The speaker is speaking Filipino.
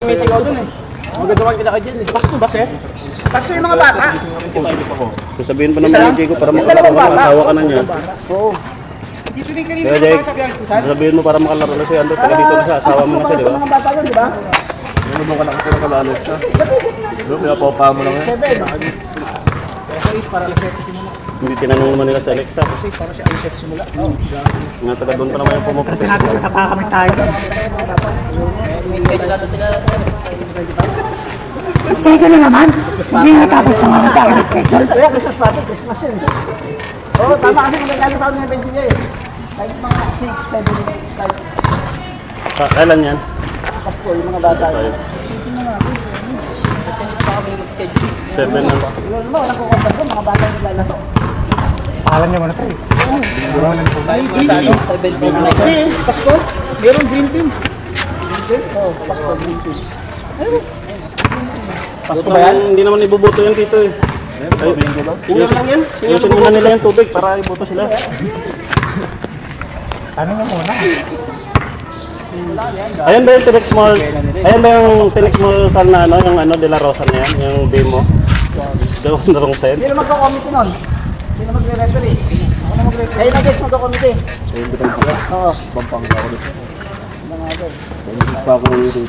May sigaw dun eh. Magagawan kita ka dyan eh. Pasko ba, sir? Pasko yung mga bata. Sasabihin pa naman ni Diego para makasawa ka na niya. Oo. Kaya Jake, sasabihin mo para makalaro na siya. Taga dito na siya, asawa mo na siya, di ba? Mga bata yun, di ba? Ano doon ka nakatira kalalo siya? Doon, kaya papa mo lang yan. 7. Para alas 7 simula. Hindi tinanong naman nila sa Alexa. Kasi para siya alas 7 simula. Nga taga doon pa naman yung pumupunta. Tapa kami tayo. Schedule na naman. Hindi natapos na mga tao na schedule. Kaya Christmas party, Christmas yun. Oo, tama kasi magagaling taon ng pensi niya eh. Kahit mga 6, 7, 5. Kailan yan? Pasko, yung mga bata yun. 7 na ba? Yun mo, walang kukontak ko, mga bata yung lalato. Pakalan niyo muna tayo. Pasko, meron green team. Green team? Oo, Pasko, green team. Pasko ba yan? Hindi naman ibubuto yan dito eh. Ayusin lang yan. Ayusin muna nila yung tubig para ibuto sila. Ano niyo muna? Ayan ba yung Tinex Mall? Ayan ba yung Tinex Mall na ano, yung ano, De La Rosa na yan, yung demo? Doon na wrong side. Hindi na magkakomite nun. Hindi na magre-referee. Ako na magre-referee. Ayun na guys, magkakomite. Ayun, bitang siya. Oo. Pampanga ako dito. Mga guys. Ayun, pa ako dito.